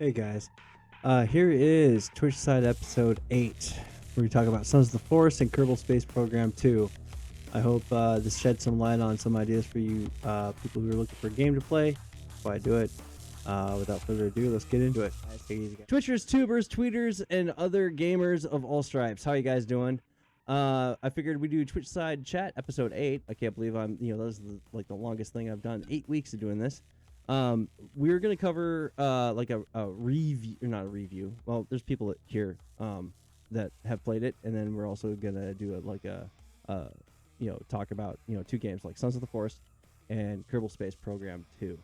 Hey guys, here is Twitchside episode 8, where we talk about Sons of the Forest and Kerbal Space Program 2. I hope this sheds some light on some ideas for you people who are looking for a game to play. Before I do it, without further ado, let's get into it. Take it easy, guys. Twitchers, tubers, tweeters, and other gamers of all stripes. How you guys doing? I figured we'd do Twitchside chat episode 8. I can't believe that was like the longest thing I've done. 8 weeks of doing this. We're gonna cover like a review, or not a review. Well, there's people here that have played it, and then we're also gonna do talk about two games like Sons of the Forest and Kerbal Space Program 2.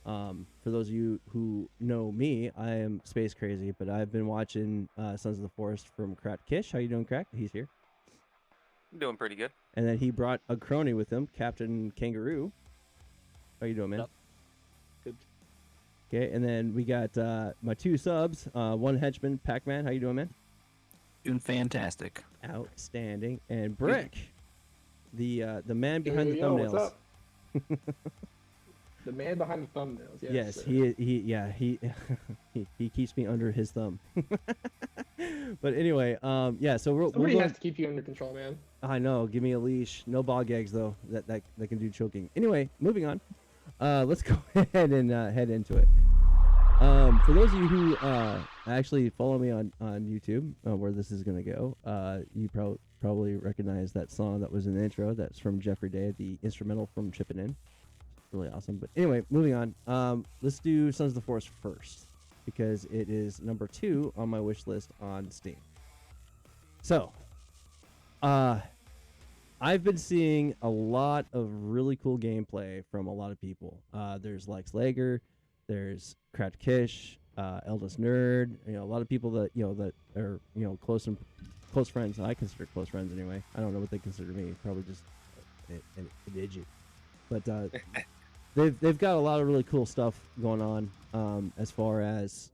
For those of you who know me, I am space crazy, but I've been watching Sons of the Forest from Crack Kish. How you doing, Crack? He's here. I'm doing pretty good. And then he brought a crony with him, Captain Kangaroo. How you doing, man? Yep. Good. Okay, and then we got my two subs, one henchman, Pac-Man. How you doing, man? Doing fantastic. Outstanding. And Brick, the man behind the thumbnails. What's up? The man behind the thumbnails. Yes, he he keeps me under his thumb. But anyway, yeah. So somebody has to keep you under control, man. I know. Give me a leash. No bog eggs though. That can do choking. Anyway, moving on. Let's go ahead and head into it. For those of you who actually follow me on YouTube, where this is gonna go, you probably recognize that song that was in the intro. That's from Jeffrey Day, the instrumental from Chippin' In. Really awesome. But anyway, moving on. Let's do Sons of the Forest first, because it is number 2 on my wish list on Steam. So, I've been seeing a lot of really cool gameplay from a lot of people. There's Lex Lager, there's Craft Kish, Eldest Nerd. A lot of people that that are close friends. I consider close friends anyway. I don't know what they consider me. Probably just an idiot. But they've got a lot of really cool stuff going on as far as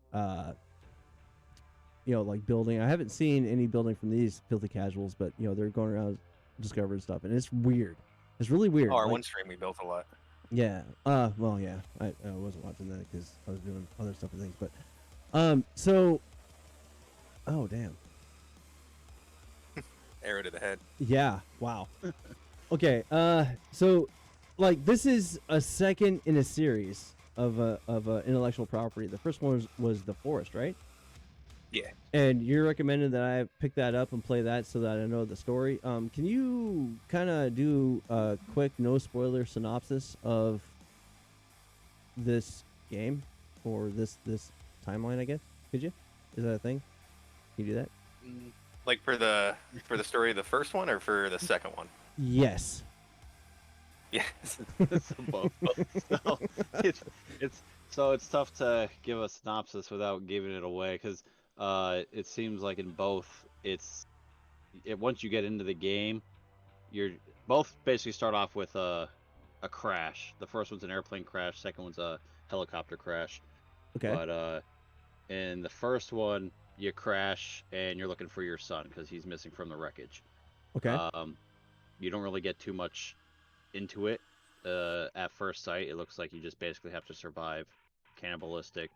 like building. I haven't seen any building from these filthy casuals, but they're going around discovering stuff, and it's weird. It's really weird. Oh, our one stream we built a lot. Yeah. Well, yeah. I wasn't watching that because I was doing other stuff and things. But so. Oh damn. Arrow to the head. Yeah. Wow. Okay. So, like, this is a second in a series of intellectual property. The first one was The Forest, right? Yeah. And you're recommending that I pick that up and play that so that I know the story. Can you kind of do a quick, no spoiler synopsis of this game or this timeline? I guess could you? Is that a thing? Can you do that? Like for the story of the first one or for the second one? Yes. Yes. It's both. So it's tough to give a synopsis without giving it away because it seems like in both once you get into the game, you're both basically start off with a crash. The first one's an airplane crash. Second one's a helicopter crash. Okay. But in the first one, you crash and you're looking for your son because he's missing from the wreckage. Okay. You don't really get too much into it at first sight. It looks like you just basically have to survive cannibalistic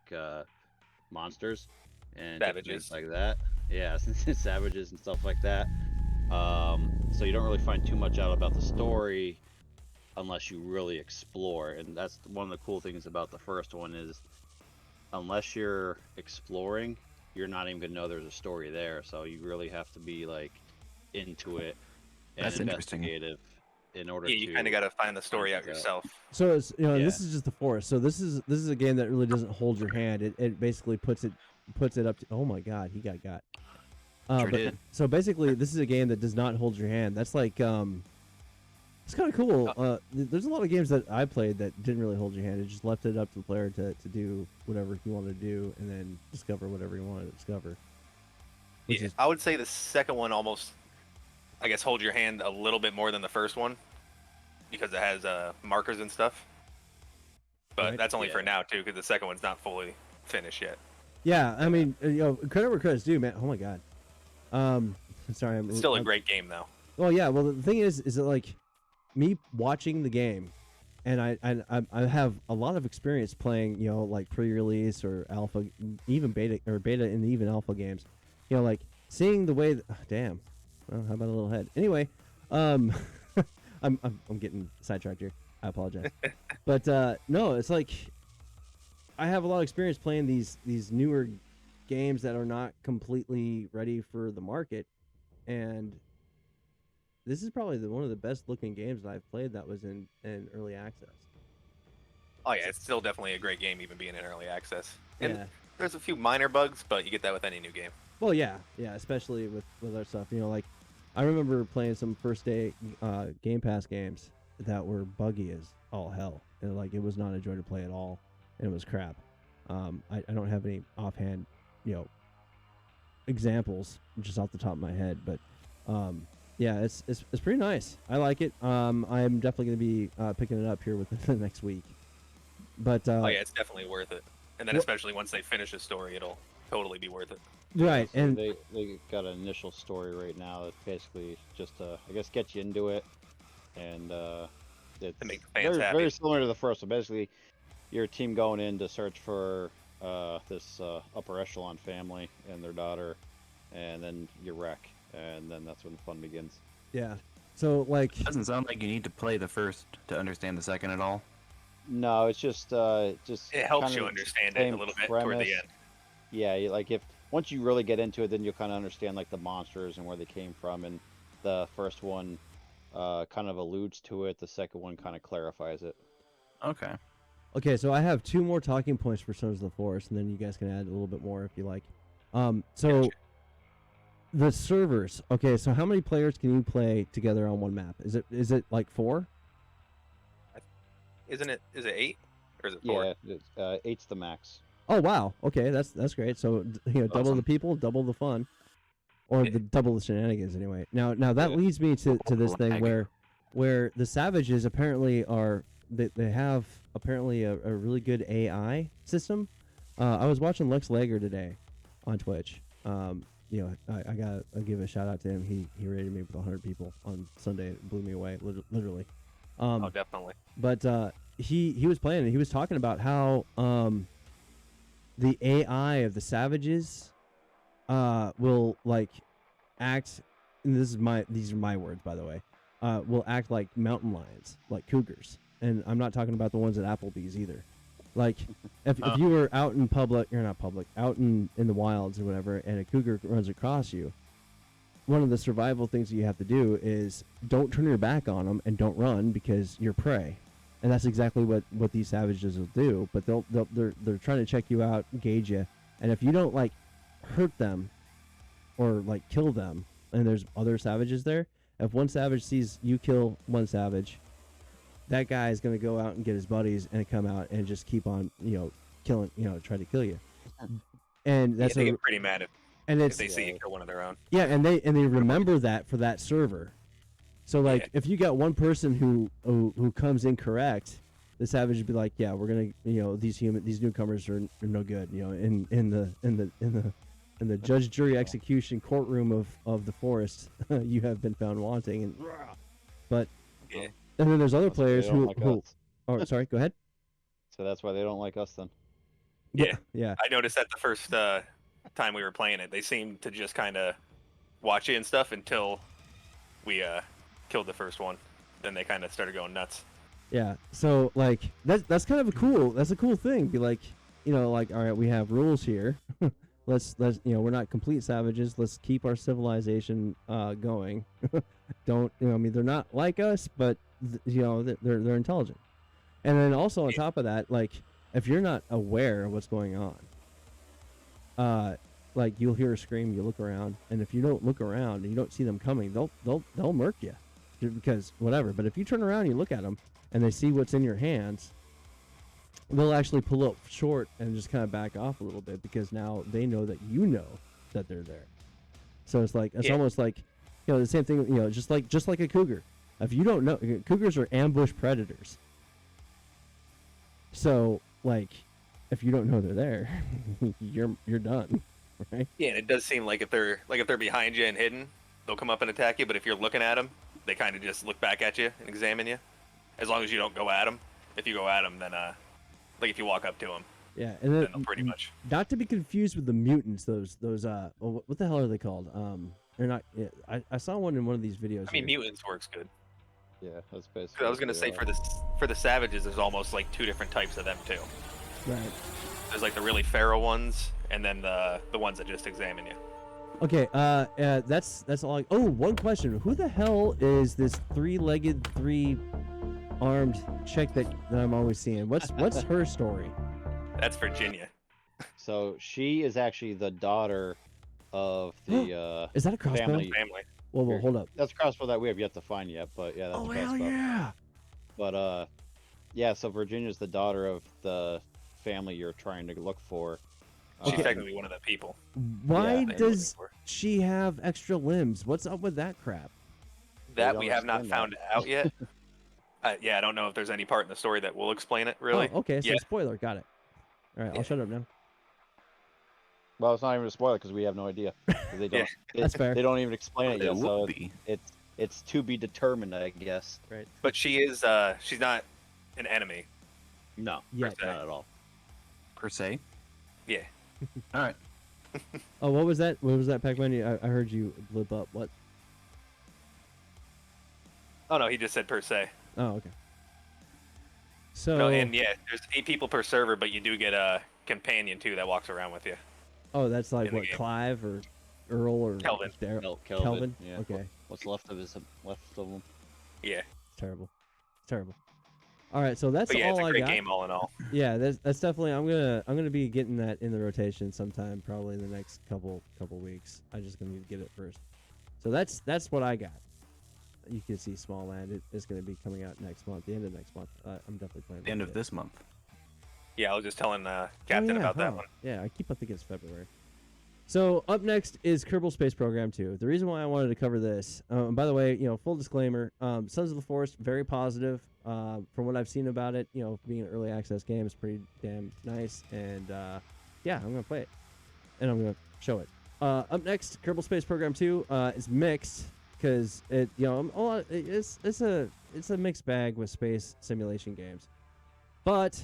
monsters and savages like that. Yeah, savages and stuff like that. So you don't really find too much out about the story unless you really explore, and that's one of the cool things about the first one is unless you're exploring, you're not even gonna know there's a story there. So you really have to be like into it and That's investigative in order you kind of got to find the story out yourself. So it's this is just The Forest. So this is a game that really doesn't hold your hand. It basically puts it up to, oh my god, he got Sure did. So basically this is a game that does not hold your hand. That's like it's kind of cool. There's a lot of games that I played that didn't really hold your hand. It just left it up to the player to do whatever he wanted to do and then discover whatever he wanted to discover. Yeah, I would say the second one almost, I guess, hold your hand a little bit more than the first one because it has markers and stuff. But Right. that's only for now too, because the second one's not fully finished yet. Yeah, I mean, credit where credit's due, man. Oh my god. Sorry, It's still a great game though. Well, yeah. Well, the thing is that like me watching the game I have a lot of experience playing, like pre-release or alpha, even beta and even alpha games. Like seeing the way. Damn. Well, how about a little head? Anyway, I'm getting sidetracked here. I apologize. But no, it's like I have a lot of experience playing these newer games that are not completely ready for the market, and this is probably one of the best looking games that I've played that was in early access. Oh yeah, it's still definitely a great game, even being in early access. And Yeah. there's a few minor bugs, but you get that with any new game. Well, yeah, especially with our stuff. Like I remember playing some first day Game Pass games that were buggy as all hell, and like it was not a joy to play at all, and it was crap. I don't have any offhand, examples just off the top of my head, but yeah, it's pretty nice. I like it. I'm definitely going to be picking it up here within the next week. But oh yeah, it's definitely worth it. And then especially once they finish the story, it'll totally be worth it. Right, So and they got an initial story right now that basically just I guess get you into it, and it's To make the fans happy. very similar to the first one. Basically, your team going in to search for this upper echelon family and their daughter, and then you wreck, and then that's when the fun begins. yeah. So like, Doesn't sound like you need to play the first to understand the second at all. No, it's just It helps kind you of understand it same a little bit toward premise. the end. Yeah, like if once you really get into it, then you'll kind of understand like the monsters and where they came from. And the first one kind of alludes to it. The second one kind of clarifies it. Okay. okay, so I have 2 more talking points for Sons of the Forest, and then you guys can add a little bit more if you like. So Gotcha. the servers. Okay, so how many players can you play together on one map? Is it like 4? Is it 8? Or is it 4? Yeah, 8's the max. Oh wow. Okay, that's great. So double the Awesome. people, double the fun, or Yeah. double the shenanigans anyway. Now that Yeah. leads me to this thing Lag. where the savages apparently are they have apparently a really good AI system. I was watching Lex Lager today on Twitch. I gotta give a shout out to him. He rated me with 100 people on Sunday. It blew me away, literally. Oh, definitely. But he was playing and he was talking about how the AI of the savages will like act, and these are my words, by the way, will act like mountain lions, like cougars. And I'm not talking about the ones at Applebee's either. Like if you were out in public, you're not public, out in the wilds or whatever, and a cougar runs across you, one of the survival things that you have to do is don't turn your back on them and don't run because you're prey. And that's exactly what these savages will do. But they're trying to check you out, gauge you, and if you don't like hurt them or like kill them, and there's other savages there, if one savage sees you kill one savage, that guy is going to go out and get his buddies and come out and just keep on killing, try to kill you. And that's they get pretty mad and if it's they see you kill one of their own. yeah, and they remember that for that server. So like, Yeah. if you got one person who comes incorrect, the savage would be like, yeah, we're gonna these newcomers are no good. In the judge, jury, execution courtroom of the forest, you have been found wanting. And but Yeah. and then there's other That's why they players don't like us. oh sorry, go ahead. So that's why they don't like us then. Yeah. Yeah. I noticed that the first time we were playing it, they seemed to just kind of watch it and stuff until we killed the first one. Then they kind of started going nuts. Yeah. So like that's kind of a cool thing. Be like, like, all right, we have rules here. let's we're not complete savages. Let's keep our civilization going. Don't I mean, they're not like us, but they're intelligent. And then also on top of that, like if you're not aware of what's going on, like you'll hear a scream, you look around, and if you don't look around and you don't see them coming, they'll murk you, because whatever. But if you turn around and you look at them and they see what's in your hands, they'll actually pull up short and just kind of back off a little bit, because now they know that that they're there. So it's like it's almost like the same thing, just like a cougar. If you don't know, cougars are ambush predators. So like if you don't know they're there, you're done, right? Yeah, and it does seem like if they're behind you and hidden, they'll come up and attack you. But if you're looking at them, they kind of just look back at you and examine you, as long as you don't go at them. if you go at them, then like if you walk up to them, Yeah, and then they'll pretty much. not to be confused with the mutants. Those well, what the hell are they called? They're not. Yeah, I saw one in one of these videos. I mean, here. mutants works good. Yeah, that's 'Cause basically. I was gonna say for the savages, there's almost like 2 different types of them too. Right. There's like the really feral ones, and then the ones that just examine you. Okay. That's all. Oh, one question. Who the hell is this 3-legged, 3-armed chick that I'm always seeing? What's her story? That's Virginia. So she is actually the daughter of the Is that a crossbow? family. Whoa, hold up. That's a crossbow that we have yet to find yet, but yeah, that's Oh a hell crossbow. yeah! But yeah. So Virginia's the daughter of the family you're trying to look for. She's Okay. technically one of the people. Why Yeah, that you're does looking for. she have extra limbs? What's up with that crap? That don't we have not explain found out yet. Yeah, I don't know if there's any part in the story that will explain it. Really? Oh, okay. So Yeah. spoiler. Got it. All right, Yeah. I'll shut up now. Well, it's not even a spoiler because we have no idea. 'Cause They don't. That's fair. They don't even explain it It yet, so would be. it's to be determined, I guess. Right. But she is. She's not an enemy. No, Yeah. se. not at all. Per se. Yeah. All right. Oh, what was that? What was that, Pac-Man? I heard you blip up. What? Oh no, he just said per se. Oh, okay. So. No, and yeah, there's 8 people per server, but you do get a companion too that walks around with you. Oh, that's like in the what, game. Clive or Earl or Kelvin. Kelvin. Yeah. Okay. What's left of them? Yeah. It's terrible. It's terrible. All right, so that's But yeah, all it's a I great got. game all in all. Yeah, that's definitely. I'm gonna be getting that in the rotation sometime, probably in the next couple weeks. I just gonna need to get it first. So that's what I got. You can see Small Land. It is gonna be coming out next month, the end of next month. I'm definitely planning. The end to of get it. this month. Yeah, I was just telling Captain Oh, yeah, about that huh. one. Yeah, I keep on thinking it's February. So up next is Kerbal Space Program 2. The reason why I wanted to cover this, and by the way, full disclaimer, Sons of the Forest, very positive. From what I've seen about it, being an early access game is pretty damn nice, and yeah, I'm gonna play it, and I'm gonna show it. Up next, Kerbal Space Program 2 is mixed because it's a mixed bag with space simulation games, but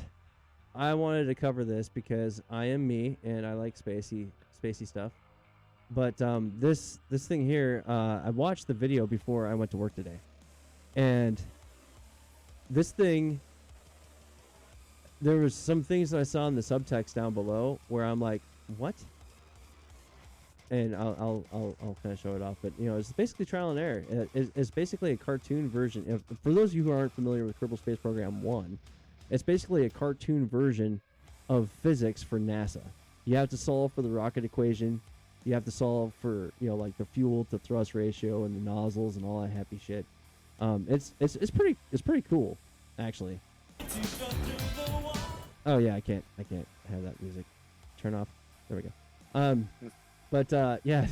I wanted to cover this because I am me and I like spacey stuff. But this thing here, I watched the video before I went to work today, and this thing, there was some things that I saw in the subtext down below where I'm like, what? And I'll kind of show it off, but it's basically trial and error. It's basically a cartoon version. For those of you who aren't familiar with Kerbal Space Program 1, it's basically a cartoon version of physics for NASA. You have to solve for the rocket equation. You have to solve for like the fuel to thrust ratio and the nozzles and all that happy shit. It's pretty cool, actually. Oh yeah, I can't have that music. Turn off. There we go. But yeah,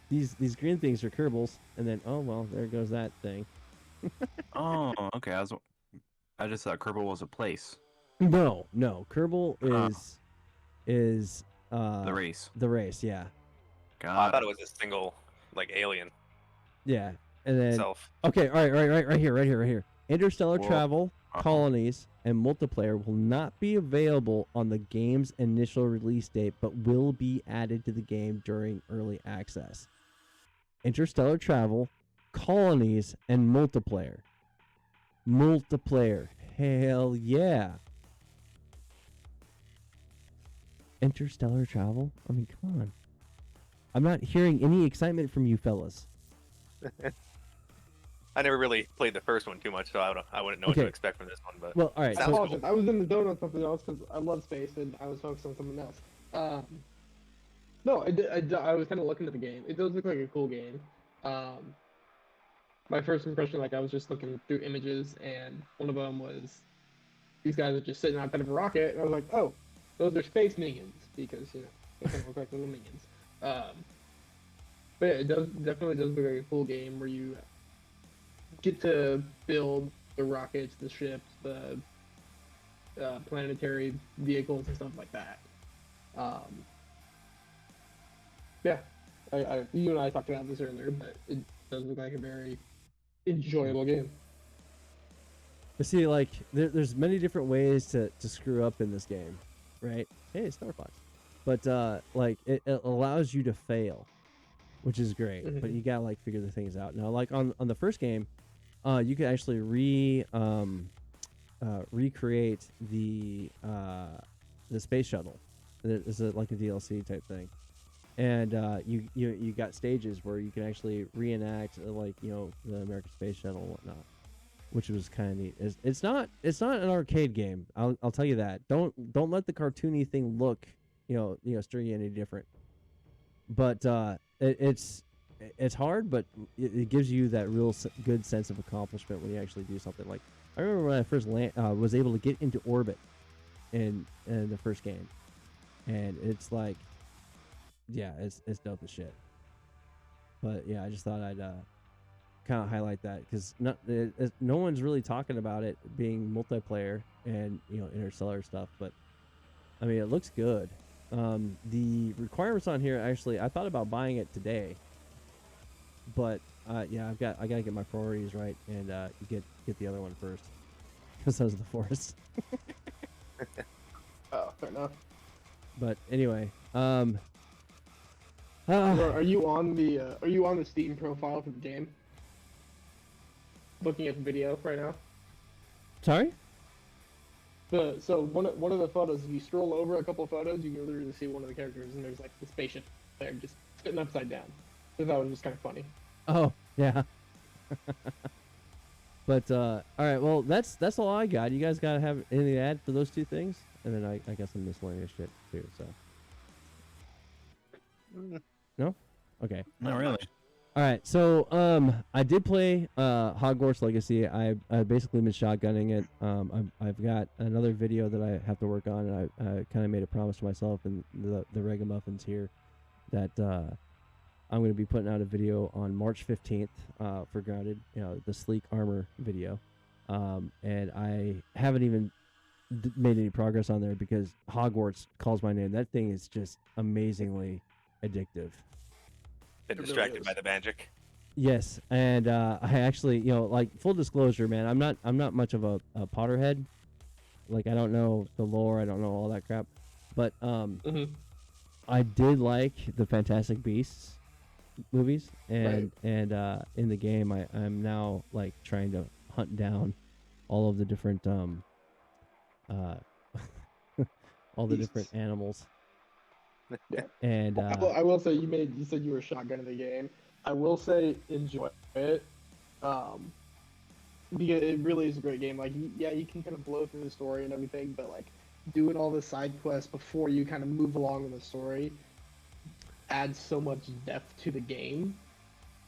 these green things are Kerbals, and then oh well, there goes that thing. Oh, okay. I just thought Kerbal was a place. No, Kerbal is The race. The race, yeah. I God. thought it was a single like alien Yeah. And then itself. okay, all right, right here. Interstellar Whoa. travel, Uh-oh. colonies, and multiplayer will not be available on the game's initial release date, but will be added to the game during early access. Interstellar travel, colonies, and multiplayer. Multiplayer. Hell yeah. Interstellar travel? I mean, come on. I'm not hearing any excitement from you fellas. I never really played the first one too much, so I wouldn't know what Okay. to expect from this one. But Well, all right. Sounds I So, cool. apologize. I was in the zone on something else because I love space and I was focused on something else. No, I was kind of looking at the game. It does look like a cool game. My first impression, like I was just looking through images, and one of them was these guys are just sitting outside of a rocket, and I was like, oh, those are space minions because they kind of look like little minions. But yeah, it definitely does look like a cool game where you get to build the rockets, the ships, the planetary vehicles and stuff like that. Yeah, you and I talked about this earlier, but it does look like a very enjoyable game. But see, like, there's many different ways to screw up in this game, right? Hey, Star Fox. But like, it allows you to fail, which is great. But you gotta like figure the things out. Now, like on the first game, you can actually recreate the space shuttle. It's like a DLC type thing, and you got stages where you can actually reenact like the American space shuttle and whatnot, which was kind of neat. It's not an arcade game. I'll tell you that. Don't let the cartoony thing look stir you any different. But it's hard, but it gives you that real good sense of accomplishment when you actually do something. Like I remember when I first was able to get into orbit in the first game, and it's like, yeah, it's dope as shit. But yeah, I just thought I'd kind of highlight that because no one's really talking about it being multiplayer and interstellar stuff. But I mean, it looks good. The requirements on here, actually, I thought about buying it today, but yeah, I gotta get my priorities right and get the other one first because those are the Forest. Oh, fair enough. But anyway, Are you on the Steam profile for the game? Looking at the video right now. sorry. So one of the photos, if you scroll over a couple of photos, you can literally see one of the characters, and there's like the spaceship there, just sitting upside down. So that was just kind of funny. Oh yeah. But all right, well that's all I got. You guys gotta have anything to add for those two things, and then I guess some miscellaneous shit too. So no, okay. Not really. All right, so I did play Hogwarts Legacy. I basically been shotgunning it. I've got another video that I have to work on, and I kind of made a promise to myself and the Regamuffins here that I'm going to be putting out a video on March 15th for Grounded, the sleek armor video, and I haven't even made any progress on there because Hogwarts calls my name. That thing is just amazingly addictive. Been distracted by the magic. Yes, and I actually, like full disclosure, man, I'm not much of a Potterhead. Like I don't know the lore, I don't know all that crap, but I did like the Fantastic Beasts movies, and in the game, I'm now like trying to hunt down all of the different all the different animals. Yeah. And I will say you said you were shotgunning the game. I will say enjoy it, because it really is a great game. Like yeah, you can kind of blow through the story and everything, but like doing all the side quests before you kind of move along in the story adds so much depth to the game,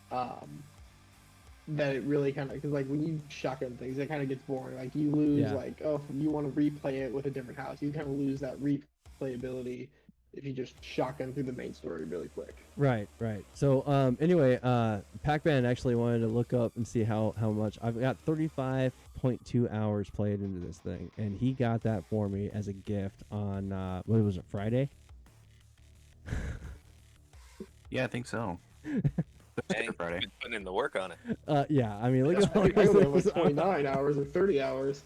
that it really kind of, because like when you shotgun things, it kind of gets boring. Like you lose like, oh, you want to replay it with a different house, you kind of lose that replayability if you just shotgun through the main story really quick. Right. So anyway, Pac-Man actually wanted to look up and see how much. I've got 35.2 hours played into this thing, and he got that for me as a gift on what was it, Friday? Yeah, I think so. Hey, Friday. been putting in the work on it. Yeah, I mean, look at all I these only have things. like 29 hours or 30 hours.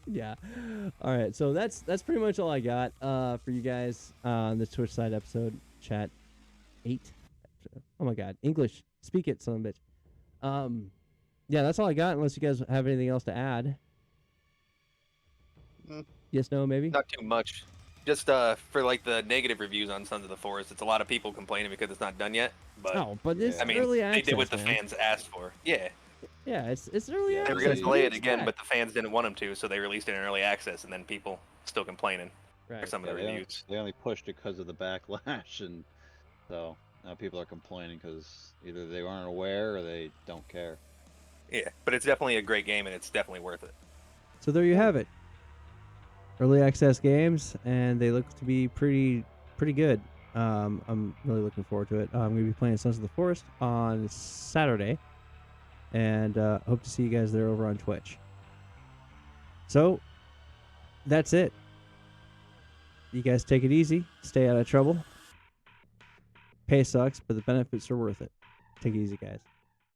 Yeah. All right, so that's pretty much all I got for you guys on the Twitchside episode chat 8. Oh my God, English, speak it, son of a bitch. Yeah, that's all I got. Unless you guys have anything else to add. Yes, no, maybe. Not too much. Just for like the negative reviews on Sons of the Forest, it's a lot of people complaining because it's not done yet. But but it's I mean, early they access, did what the man. fans asked for. Yeah. Yeah, it's early They access. were going to What do delay you it again, expect? but the fans didn't want them to, so they released it in early access, and then people still complaining for Right. some of the reviews. They only pushed it because of the backlash, and so now people are complaining because either they aren't aware or they don't care. Yeah, but it's definitely a great game, and it's definitely worth it. So there you have it. Early access games, and they look to be pretty good. I'm really looking forward to it. I'm going to be playing Sons of the Forest on Saturday, and hope to see you guys there over on Twitch. So that's it. You guys take it easy. Stay out of trouble. Pay sucks, but the benefits are worth it. Take it easy, guys.